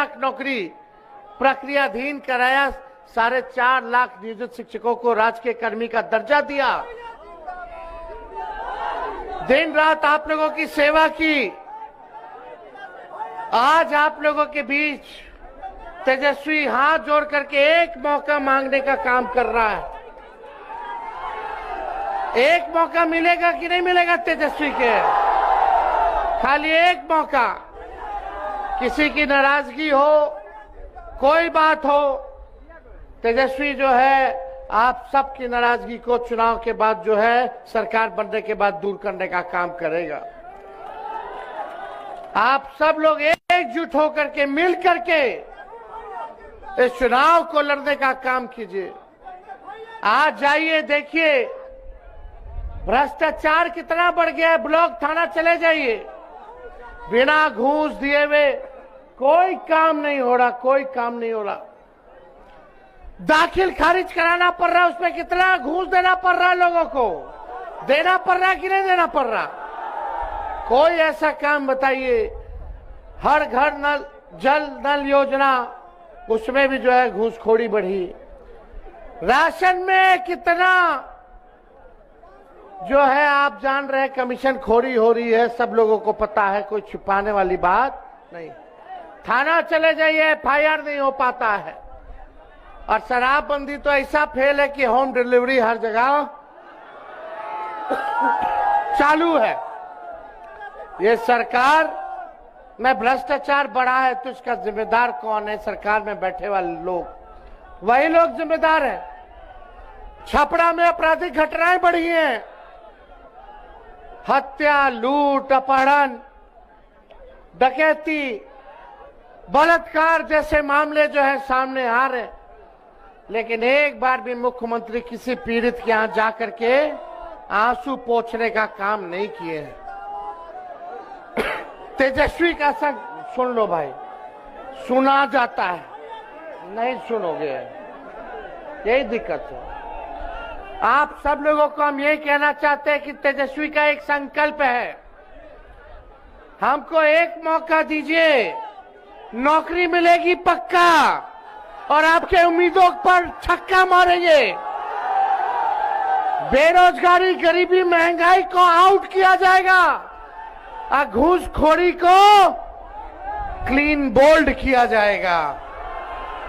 लाख नौकरी प्रक्रियाधीन कराया, 4.5 लाख नियोजित शिक्षकों को राजकीय कर्मी का दर्जा दिया, दिन रात आप लोगों की सेवा की। आज आप लोगों के बीच तेजस्वी हाथ जोड़ करके एक मौका मांगने का काम कर रहा है। एक मौका मिलेगा कि नहीं मिलेगा तेजस्वी के? खाली एक मौका। किसी की नाराजगी हो, कोई बात हो, तेजस्वी जो है आप सबकी नाराजगी को चुनाव के बाद जो है सरकार बनने के बाद दूर करने का काम करेगा। आप सब लोग एकजुट होकर के, मिल करके इस चुनाव को लड़ने का काम कीजिए। आज जाइए, देखिए भ्रष्टाचार कितना बढ़ गया है। ब्लॉक थाना चले जाइए, बिना घूस दिए हुए कोई काम नहीं हो रहा, कोई काम नहीं हो रहा। दाखिल खारिज कराना पड़ रहा है, उसमें कितना घूस देना पड़ रहा है, लोगों को देना पड़ रहा है कि नहीं देना पड़ रहा? कोई ऐसा काम बताइए। हर घर नल, जल नल योजना, उसमें भी जो है घूसखोरी बढ़ी। राशन में कितना जो है आप जान रहे हैं कमीशन खोरी हो रही है, सब लोगों को पता है, कोई छुपाने वाली बात नहीं। थाना चले जाइए, FIR नहीं हो पाता है। और शराबबंदी तो ऐसा फेल है कि होम डिलीवरी हर जगह चालू है। ये सरकार में भ्रष्टाचार बढ़ा है तो इसका जिम्मेदार कौन है? सरकार में बैठे वाले लोग, वही लोग जिम्मेदार हैं। छपरा में आपराधिक घटनाएं बढ़ी हैं, हत्या, लूट, अपहरण, डकैती, बलात्कार जैसे मामले जो है सामने आ रहे, लेकिन एक बार भी मुख्यमंत्री किसी पीड़ित के यहां जाकर के आंसू पोंछने का काम नहीं किए हैं। तेजस्वी का संग सुन लो भाई, सुना जाता है, नहीं सुनोगे, यही दिक्कत है। आप सब लोगों को हम ये कहना चाहते हैं कि तेजस्वी का एक संकल्प है, हमको एक मौका दीजिए, नौकरी मिलेगी पक्का और आपके उम्मीदों पर छक्का मारेंगे। बेरोजगारी, गरीबी, महंगाई को आउट किया जाएगा और घूसखोरी को क्लीन बोल्ड किया जाएगा।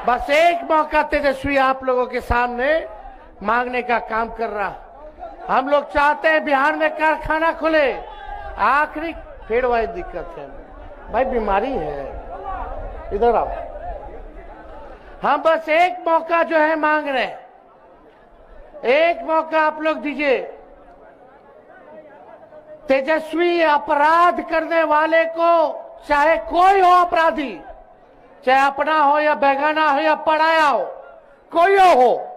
बस एक मौका तेजस्वी आप लोगों के सामने मांगने का काम कर रहा। हम लोग चाहते हैं बिहार में कारखाना खुले। आखिरी फिर वही दिक्कत है भाई, बीमारी है, इधर आओ। हम बस एक मौका जो है मांग रहे हैं, एक मौका आप लोग दीजिए। तेजस्वी अपराध करने वाले को, चाहे कोई हो अपराधी, चाहे अपना हो या बेगाना हो या पराया हो, कोई हो,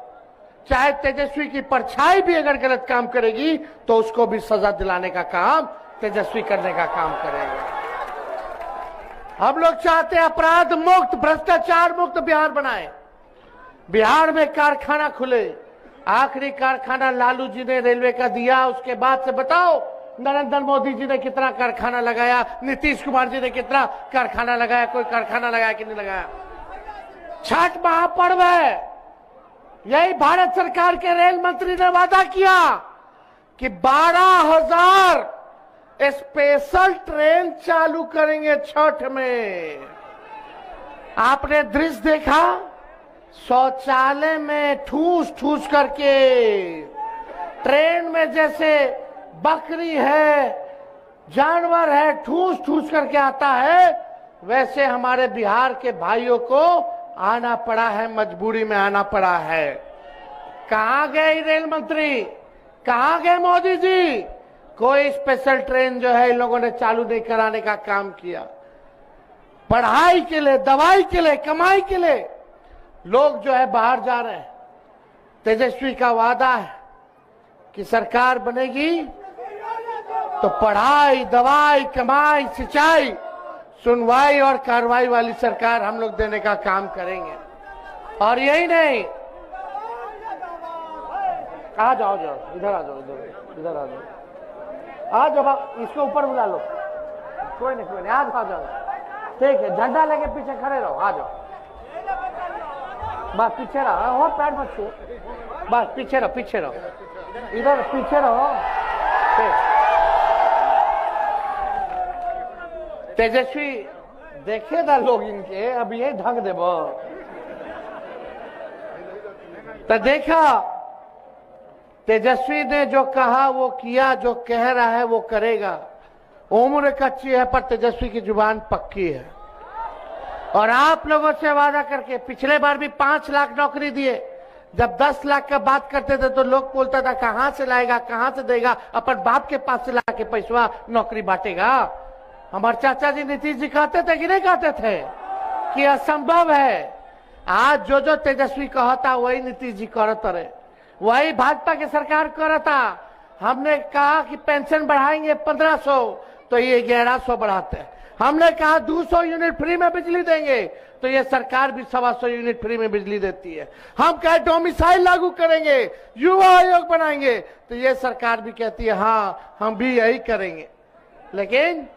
चाहे तेजस्वी की परछाई भी अगर गलत काम करेगी तो उसको भी सजा दिलाने का काम तेजस्वी करने का काम करेगा। हम लोग चाहते हैं अपराध मुक्त, भ्रष्टाचार मुक्त बिहार बनाए, बिहार में कारखाना खुले। आखिरी कारखाना लालू जी ने रेलवे का दिया, उसके बाद से बताओ नरेंद्र मोदी जी ने कितना कारखाना लगाया, नीतीश कुमार जी ने कितना कारखाना लगाया, कोई कारखाना लगाया कि नहीं लगाया? छठ महापर्व है, यही भारत सरकार के रेल मंत्री ने वादा किया कि 12,000 स्पेशल ट्रेन चालू करेंगे छठ में। आपने दृश्य देखा, शौचालय में ठूस ठूस करके, ट्रेन में जैसे बकरी है, जानवर है, ठूस ठूस करके आता है, वैसे हमारे बिहार के भाइयों को आना पड़ा है, मजबूरी में आना पड़ा है। कहां गए रेल मंत्री, कहां गए मोदी जी? कोई स्पेशल ट्रेन जो है इन लोगों ने चालू नहीं कराने का काम किया। पढ़ाई के लिए, दवाई के लिए, कमाई के लिए लोग जो है बाहर जा रहे हैं। तेजस्वी का वादा है कि सरकार बनेगी तो पढ़ाई, दवाई, कमाई, सिंचाई, सुनवाई और कार्रवाई वाली सरकार हम लोग देने का काम करेंगे। और यही नहीं, आ जाओ, इधर आ जाओ, इधर आ जाओ, आ जाओ, इसको ऊपर बुला लो, कोई नहीं, आज आ जाओ, ठीक है, झंडा लेके पीछे खड़े रहो, आ जाओ, बस पीछे रहो, हो पैर मत छू, बस पीछे रहो, पीछे रहो, इधर पीछे रहो। तेजस्वी देखे ना लोग इनके, अब ये ढंग देबो तो देखा, तेजस्वी ने जो कहा वो किया, जो कह रहा है वो करेगा। उम्र कच्ची है पर तेजस्वी की जुबान पक्की है। और आप लोगों से वादा करके पिछले बार भी 5 लाख नौकरी दिए। जब 10 लाख का बात करते थे तो लोग बोलता था कहां से लाएगा, कहां से देगा, अपन बाप के पास से ला के पैसा नौकरी बांटेगा। हमारे चाचा जी नीतीश जी कहते थे कि नहीं कहते थे कि असंभव है। आज जो जो तेजस्वी कहता वही नीतीश जी करते रहे, वही भाजपा की सरकार करता। हमने कहा कि पेंशन बढ़ाएंगे 1500 तो ये 1100 बढ़ाते हैं। हमने कहा 200 यूनिट फ्री में बिजली देंगे तो ये सरकार भी 125 यूनिट फ्री में बिजली देती है। हम कहे डोमिसाइल लागू करेंगे, युवा आयोग बनाएंगे तो ये सरकार भी कहती है हाँ हम भी यही करेंगे। लेकिन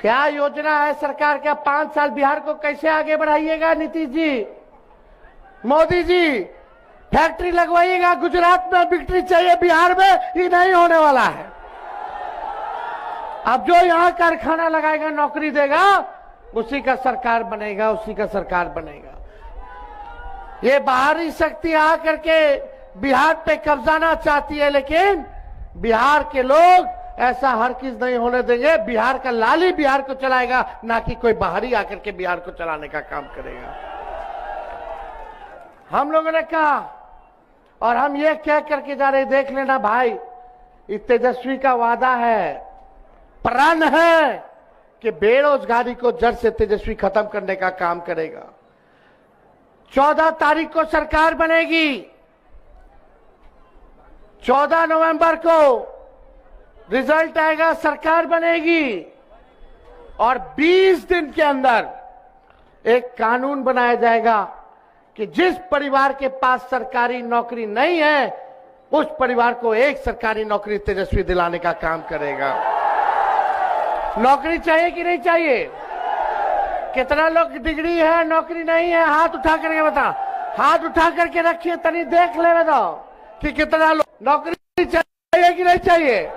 क्या योजना है सरकार का? 5 साल बिहार को कैसे आगे बढ़ाइएगा नीतीश जी, मोदी जी? फैक्ट्री लगवाइएगा गुजरात में, विक्ट्री चाहिए बिहार में, ये नहीं होने वाला है। अब जो यहां कारखाना लगाएगा नौकरी देगा उसी का सरकार बनेगा, उसी का सरकार बनेगा। ये बाहरी शक्ति आकर के बिहार पे कब्जाना चाहती है, लेकिन बिहार के लोग ऐसा हर चीज नहीं होने देंगे। बिहार का लाली बिहार को चलाएगा, ना कि कोई बाहरी आकर के बिहार को चलाने का काम करेगा। हम लोगों ने कहा और हम ये कह करके जा रहे, देख लेना भाई, इस तेजस्वी का वादा है, प्रण है कि बेरोजगारी को जड़ से तेजस्वी खत्म करने का काम करेगा। 14 तारीख को सरकार बनेगी, 14 नवंबर को रिजल्ट आएगा, सरकार बनेगी और 20 दिन के अंदर एक कानून बनाया जाएगा कि जिस परिवार के पास सरकारी नौकरी नहीं है उस परिवार को एक सरकारी नौकरी तेजस्वी दिलाने का काम करेगा। नौकरी चाहिए कि नहीं चाहिए? कितना लोग डिग्री है नौकरी नहीं है? हाथ उठा करके बता, हाथ उठा करके रखिए, तनी देख ले बताओ कि कितना लोग नौकरी चाहिए कि नहीं चाहिए?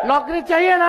नौकरी चाहिए ना?